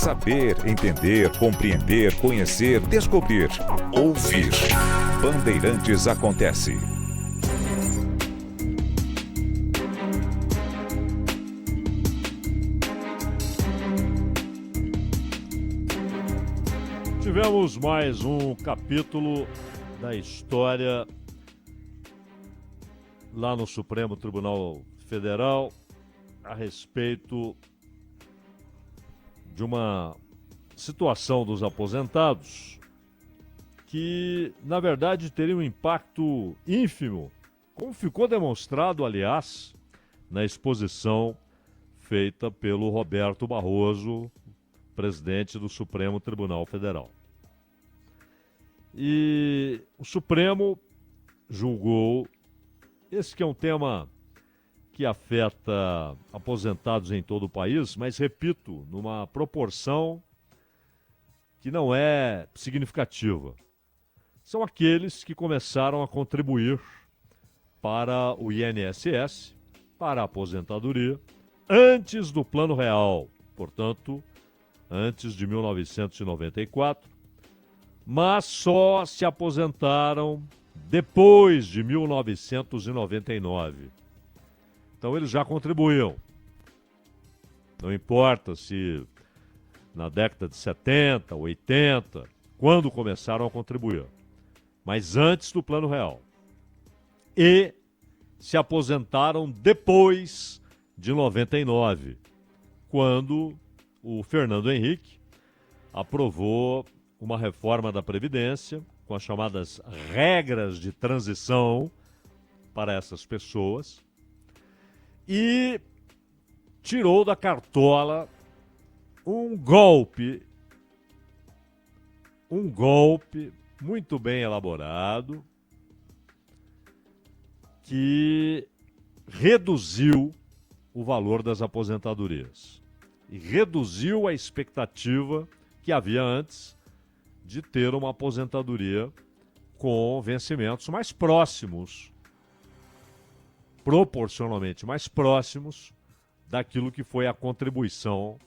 Saber, entender, compreender, conhecer, descobrir. Ouvir. Bandeirantes Acontece. Tivemos mais um capítulo da história lá no Supremo Tribunal Federal a respeito de uma situação dos aposentados que, na verdade, teria um impacto ínfimo, como ficou demonstrado, aliás, na exposição feita pelo Roberto Barroso, presidente do Supremo Tribunal Federal. E o Supremo julgou, esse que é um tema que afeta aposentados em todo o país, mas, repito, numa proporção que não é significativa. São aqueles que começaram a contribuir para o INSS, para a aposentadoria, antes do Plano Real, portanto, antes de 1994, mas só se aposentaram depois de 1999. Então eles já contribuíam. Não importa se na década de 70, 80, quando começaram a contribuir, mas antes do Plano Real. E se aposentaram depois de 99, quando o Fernando Henrique aprovou uma reforma da Previdência com as chamadas regras de transição para essas pessoas e tirou da cartola um golpe muito bem elaborado que reduziu o valor das aposentadorias e reduziu a expectativa que havia antes de ter uma aposentadoria com vencimentos mais próximos, proporcionalmente mais próximos daquilo que foi a contribuição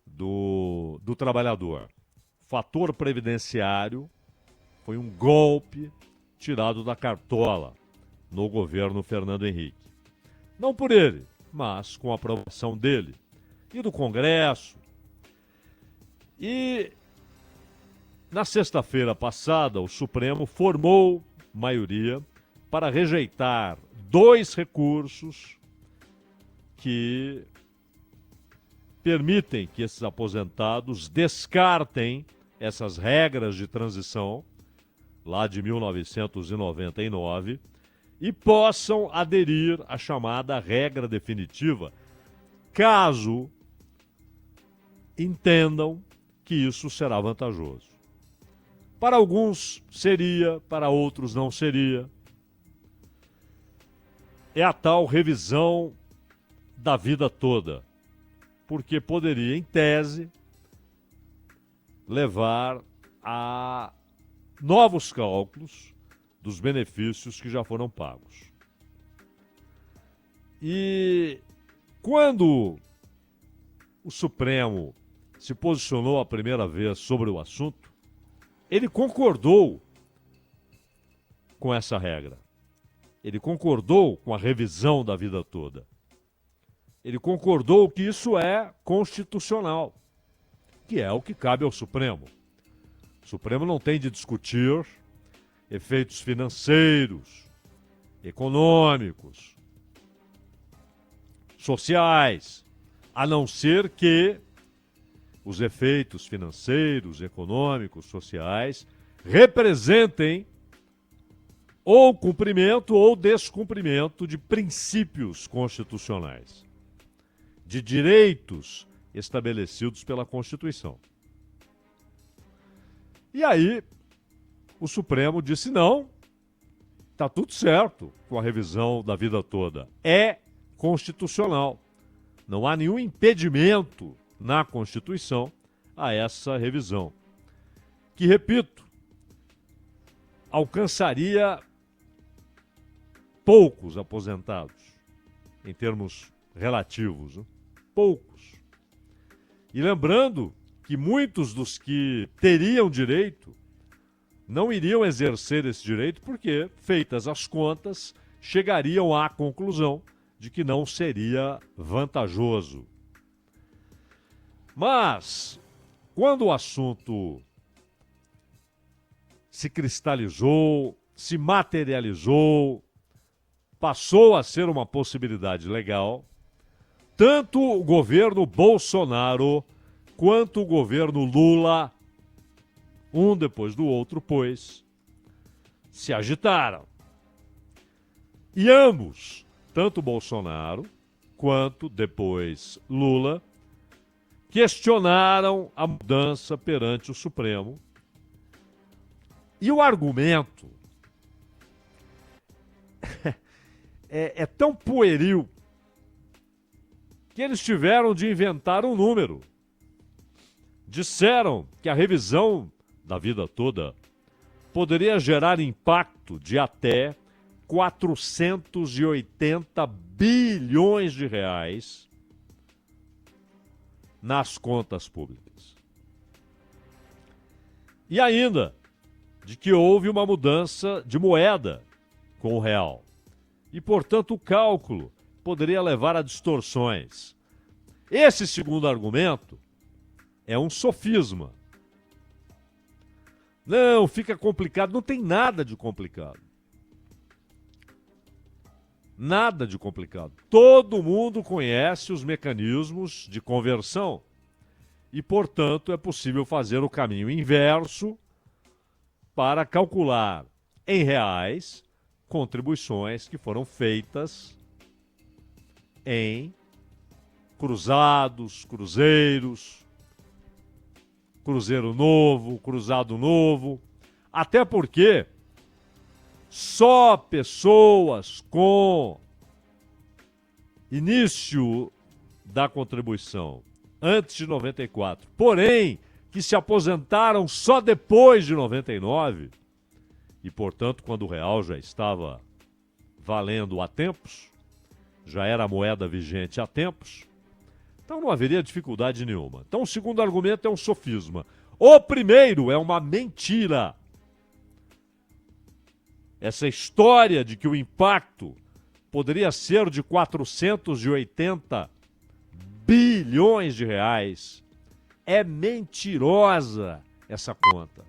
do trabalhador. O fator previdenciário foi um golpe tirado da cartola no governo Fernando Henrique. Não por ele, mas com a aprovação dele e do Congresso. E na sexta-feira passada, o Supremo formou maioria para rejeitar 2 recursos que permitem que esses aposentados descartem essas regras de transição lá de 1999 e possam aderir à chamada regra definitiva, caso entendam que isso será vantajoso. Para alguns seria, para outros não seria. É a tal revisão da vida toda, porque poderia, em tese, levar a novos cálculos dos benefícios que já foram pagos. E quando o Supremo se posicionou a primeira vez sobre o assunto, ele concordou com essa regra. Ele concordou com a revisão da vida toda. Ele concordou que isso é constitucional, que é o que cabe ao Supremo. O Supremo não tem de discutir efeitos financeiros, econômicos, sociais, a não ser que os efeitos financeiros, econômicos, sociais representem ou cumprimento ou descumprimento de princípios constitucionais, de direitos estabelecidos pela Constituição. E aí, o Supremo disse não, está tudo certo com a revisão da vida toda. É constitucional. Não há nenhum impedimento na Constituição a essa revisão, que, repito, alcançaria poucos aposentados, em termos relativos, né? Poucos. E lembrando que muitos dos que teriam direito não iriam exercer esse direito porque, feitas as contas, chegariam à conclusão de que não seria vantajoso. Mas, quando o assunto se cristalizou, se materializou, passou a ser uma possibilidade legal, tanto o governo Bolsonaro quanto o governo Lula, um depois do outro, pois, se agitaram. E ambos, tanto Bolsonaro quanto depois Lula, questionaram a mudança perante o Supremo. E o argumento é tão pueril que eles tiveram de inventar um número. Disseram que a revisão da vida toda poderia gerar impacto de até 480 bilhões de reais nas contas públicas. E ainda, de que houve uma mudança de moeda com o real. E, portanto, o cálculo poderia levar a distorções. Esse segundo argumento é um sofisma. Não, fica complicado. Não tem nada de complicado. Nada de complicado. Todo mundo conhece os mecanismos de conversão e, portanto, é possível fazer o caminho inverso para calcular em reais contribuições que foram feitas em cruzados, cruzeiros, cruzeiro novo, cruzado novo, até porque só pessoas com início da contribuição antes de 94, porém que se aposentaram só depois de 99 e, portanto, quando o real já estava valendo há tempos, já era a moeda vigente há tempos, então não haveria dificuldade nenhuma. Então o segundo argumento é um sofisma. O primeiro é uma mentira. Essa história de que o impacto poderia ser de 480 bilhões de reais é mentirosa, essa conta.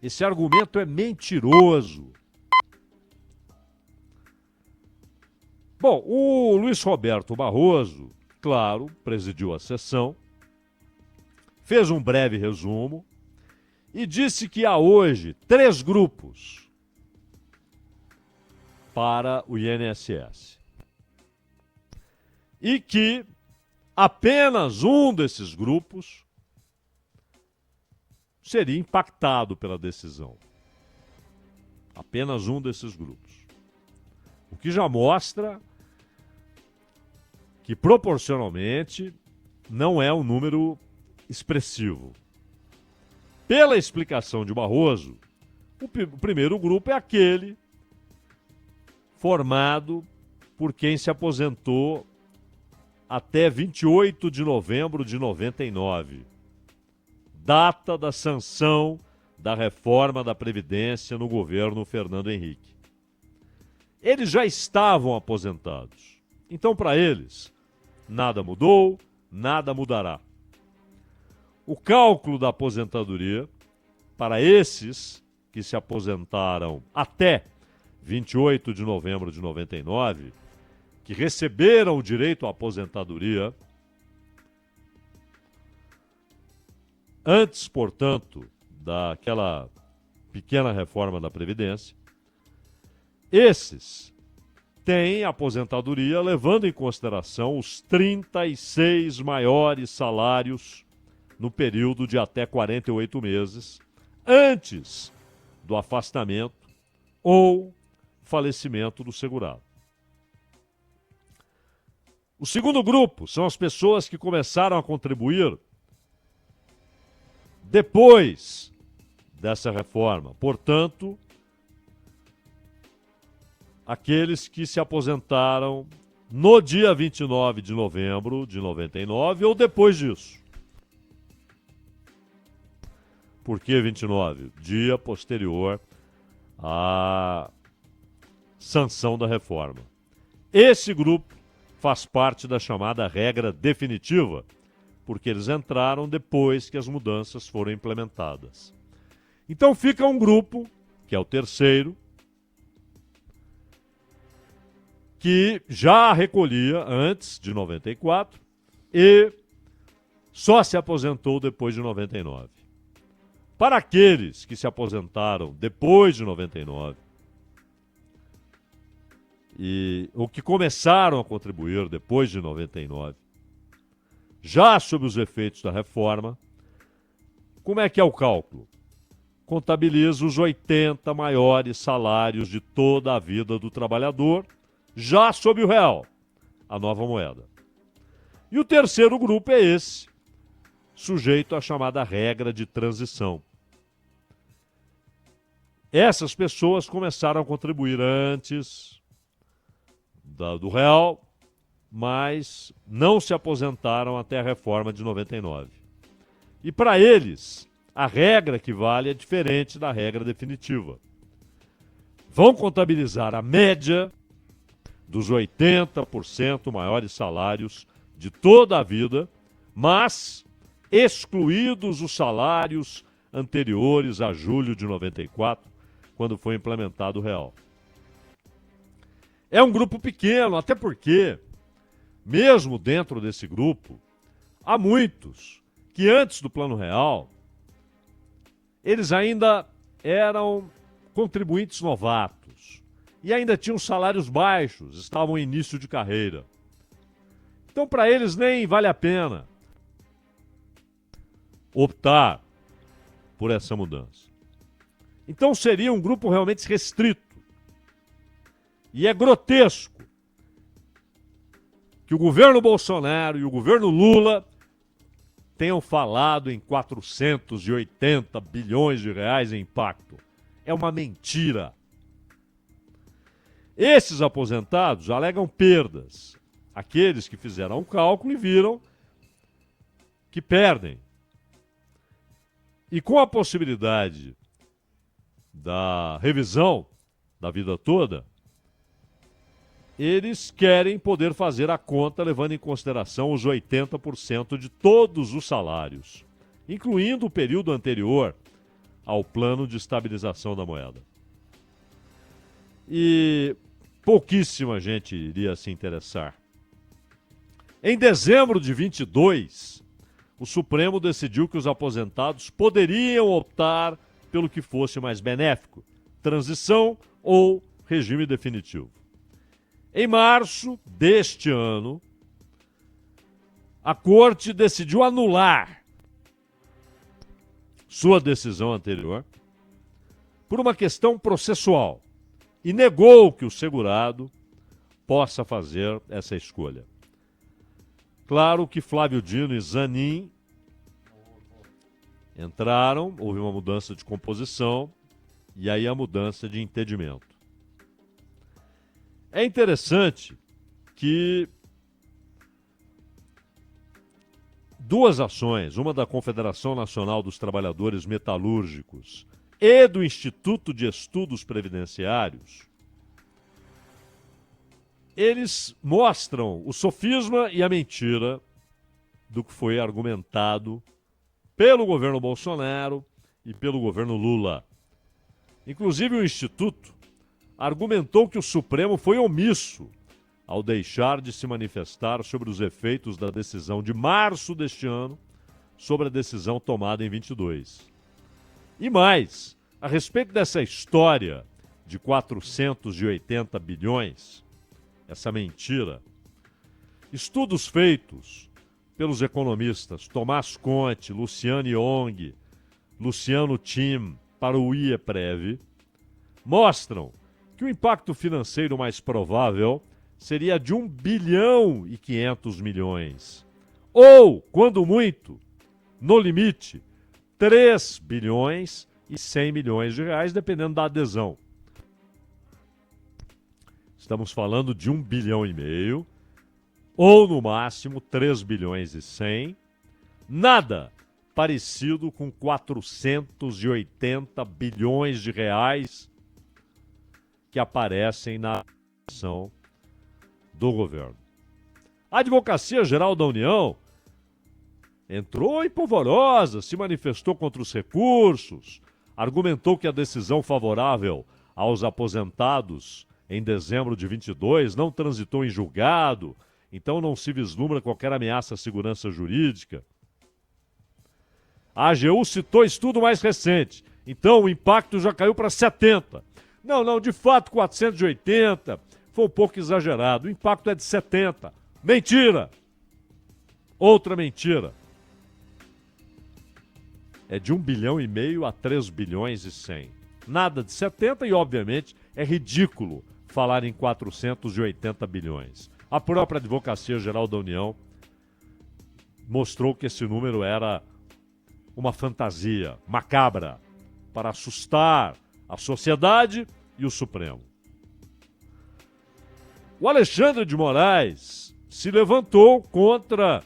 Esse argumento é mentiroso. Bom, o Luiz Roberto Barroso, claro, presidiu a sessão, fez um breve resumo e disse que há hoje 3 grupos para o INSS. E que apenas um desses grupos seria impactado pela decisão. Apenas um desses grupos. O que já mostra que, proporcionalmente, não é um número expressivo. Pela explicação de Barroso, o primeiro grupo é aquele formado por quem se aposentou até 28 de novembro de 99, data da sanção da reforma da Previdência no governo Fernando Henrique. Eles já estavam aposentados. Então, para eles, nada mudou, nada mudará. O cálculo da aposentadoria para esses que se aposentaram até 28 de novembro de 99, que receberam o direito à aposentadoria antes, portanto, daquela pequena reforma da Previdência, esses têm aposentadoria levando em consideração os 36 maiores salários no período de até 48 meses, antes do afastamento ou falecimento do segurado. O segundo grupo são as pessoas que começaram a contribuir depois dessa reforma. Portanto, aqueles que se aposentaram no dia 29 de novembro de 99 ou depois disso. Por que 29? Dia posterior à sanção da reforma. Esse grupo faz parte da chamada regra definitiva, porque eles entraram depois que as mudanças foram implementadas. Então fica um grupo, que é o terceiro, que já recolhia antes de 94 e só se aposentou depois de 99. Para aqueles que se aposentaram depois de 99 ou que começaram a contribuir depois de 99, já sob os efeitos da reforma, como é que é o cálculo? Contabiliza os 80 maiores salários de toda a vida do trabalhador, já sob o real, a nova moeda. E o terceiro grupo é esse, sujeito à chamada regra de transição. Essas pessoas começaram a contribuir antes do real, mas não se aposentaram até a reforma de 99. E para eles, a regra que vale é diferente da regra definitiva. Vão contabilizar a média dos 80% maiores salários de toda a vida, mas excluídos os salários anteriores a julho de 94, quando foi implementado o real. É um grupo pequeno, até porque, mesmo dentro desse grupo, há muitos que antes do Plano Real, eles ainda eram contribuintes novatos e ainda tinham salários baixos, estavam em início de carreira. Então, para eles, nem vale a pena optar por essa mudança. Então, seria um grupo realmente restrito. E é grotesco que o governo Bolsonaro e o governo Lula tenham falado em 480 bilhões de reais em impacto. É uma mentira. Esses aposentados alegam perdas. Aqueles que fizeram o cálculo e viram que perdem. E com a possibilidade da revisão da vida toda, eles querem poder fazer a conta levando em consideração os 80% de todos os salários, incluindo o período anterior ao plano de estabilização da moeda. E pouquíssima gente iria se interessar. Em dezembro de 22, o Supremo decidiu que os aposentados poderiam optar pelo que fosse mais benéfico, transição ou regime definitivo. Em março deste ano, a Corte decidiu anular sua decisão anterior por uma questão processual e negou que o segurado possa fazer essa escolha. Claro que Flávio Dino e Zanin entraram, houve uma mudança de composição e aí a mudança de entendimento. É interessante que duas ações, uma da Confederação Nacional dos Trabalhadores Metalúrgicos e do Instituto de Estudos Previdenciários, eles mostram o sofisma e a mentira do que foi argumentado pelo governo Bolsonaro e pelo governo Lula. Inclusive o Instituto argumentou que o Supremo foi omisso ao deixar de se manifestar sobre os efeitos da decisão de março deste ano sobre a decisão tomada em 22. E mais, a respeito dessa história de 480 bilhões, essa mentira, estudos feitos pelos economistas Tomás Conte, Luciano Yong, Luciano Tim para o IEPREV, mostram que o impacto financeiro mais provável seria de 1 bilhão e 500 milhões. Ou, quando muito, no limite, 3 bilhões e 100 milhões de reais, dependendo da adesão. Estamos falando de 1 bilhão e meio, ou no máximo 3 bilhões e 100. Nada parecido com 480 bilhões de reais que aparecem na ação do governo. A Advocacia Geral da União entrou em polvorosa, se manifestou contra os recursos, argumentou que a decisão favorável aos aposentados em dezembro de 22 não transitou em julgado, então não se vislumbra qualquer ameaça à segurança jurídica. A AGU citou estudo mais recente, então o impacto já caiu para 70. Não, de fato 480 foi um pouco exagerado, o impacto é de 70. Mentira! Outra mentira. É de 1,5 bilhão a 3 bilhões e 100. Nada de 70 e, obviamente, é ridículo falar em 480 bilhões. A própria Advocacia Geral da União mostrou que esse número era uma fantasia macabra para assustar a sociedade e o Supremo. O Alexandre de Moraes se levantou contra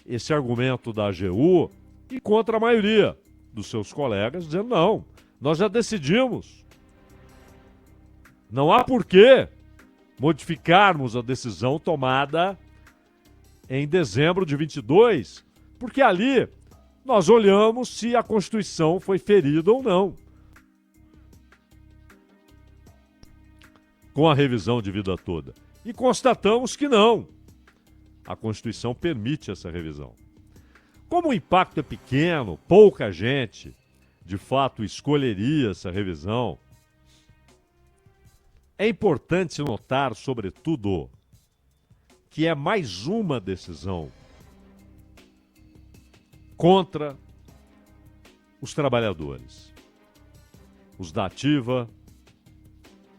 esse argumento da AGU e contra a maioria dos seus colegas, dizendo: não, nós já decidimos. Não há por que modificarmos a decisão tomada em dezembro de 22, porque ali nós olhamos se a Constituição foi ferida ou não. Com a revisão de vida toda. E constatamos que não. A Constituição permite essa revisão. Como o impacto é pequeno, pouca gente, de fato, escolheria essa revisão, é importante notar, sobretudo, que é mais uma decisão contra os trabalhadores, os da ativa,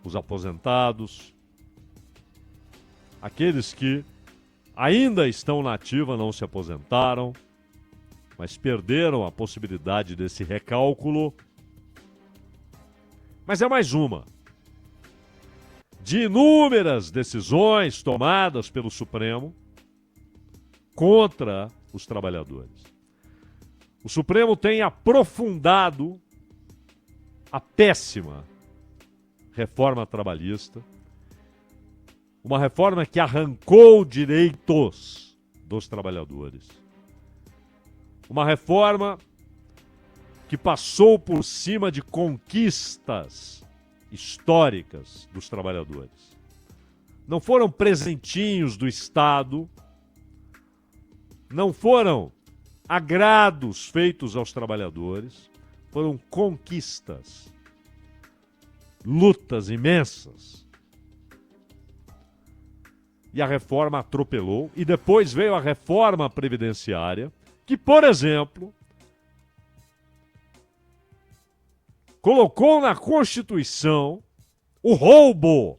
os aposentados, aqueles que ainda estão na ativa, não se aposentaram, mas perderam a possibilidade desse recálculo. Mas é mais uma de inúmeras decisões tomadas pelo Supremo contra os trabalhadores. O Supremo tem aprofundado a péssima reforma trabalhista, uma reforma que arrancou direitos dos trabalhadores. Uma reforma que passou por cima de conquistas históricas dos trabalhadores. Não foram presentinhos do Estado, não foram agrados feitos aos trabalhadores, foram conquistas, lutas imensas. E a reforma atropelou, e depois veio a reforma previdenciária, que, por exemplo, colocou na Constituição o roubo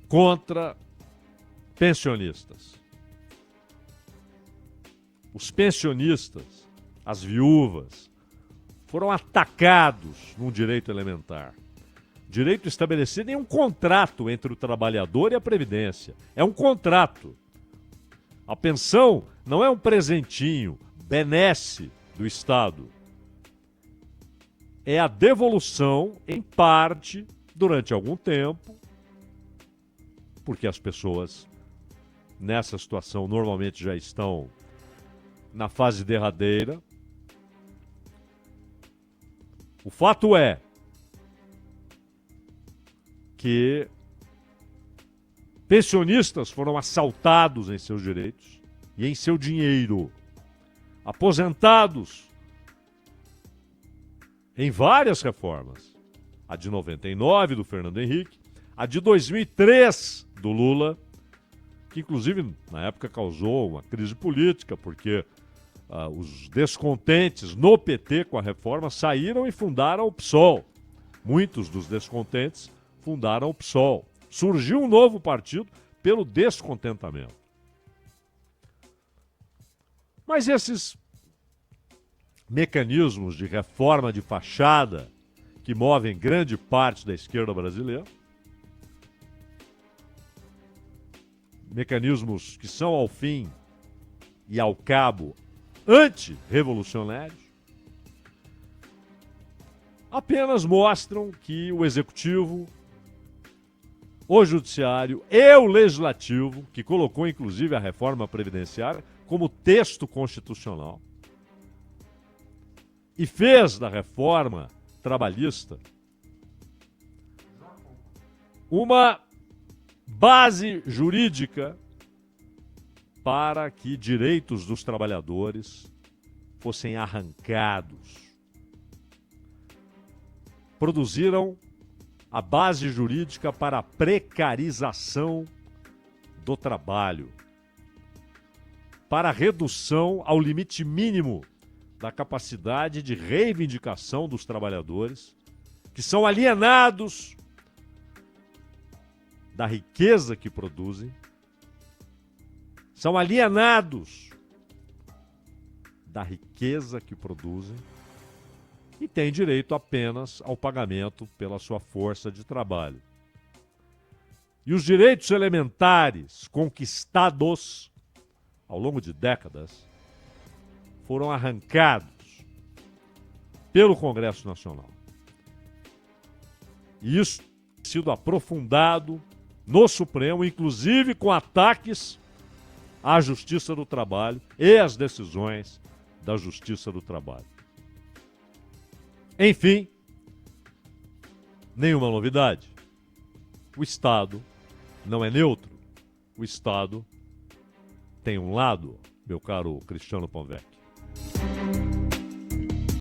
contra pensionistas. Os pensionistas, as viúvas, foram atacados num direito elementar. Direito estabelecido em um contrato entre o trabalhador e a Previdência. É um contrato. A pensão não é um presentinho, benesse do Estado. É a devolução, em parte, durante algum tempo, porque as pessoas nessa situação normalmente já estão na fase derradeira. O fato é que pensionistas foram assaltados em seus direitos e em seu dinheiro. Aposentados em várias reformas. A de 99 do Fernando Henrique, a de 2003 do Lula, que inclusive na época causou uma crise política, porque os descontentes no PT com a reforma saíram e fundaram o PSOL. Muitos dos descontentes fundaram o PSOL. Surgiu um novo partido pelo descontentamento. Mas esses mecanismos de reforma de fachada que movem grande parte da esquerda brasileira, mecanismos que são, ao fim, e ao cabo antirrevolucionários, apenas mostram que o Executivo, o Judiciário e o Legislativo, que colocou inclusive a reforma previdenciária como texto constitucional, e fez da reforma trabalhista uma base jurídica para que direitos dos trabalhadores fossem arrancados. Produziram a base jurídica para a precarização do trabalho, para a redução ao limite mínimo da capacidade de reivindicação dos trabalhadores, que são alienados da riqueza que produzem, são alienados da riqueza que produzem e têm direito apenas ao pagamento pela sua força de trabalho. E os direitos elementares conquistados ao longo de décadas foram arrancados pelo Congresso Nacional. E isso tem sido aprofundado no Supremo, inclusive com ataques à Justiça do Trabalho e às decisões da Justiça do Trabalho. Enfim, nenhuma novidade. O Estado não é neutro. O Estado tem um lado, meu caro Cristiano Panvec.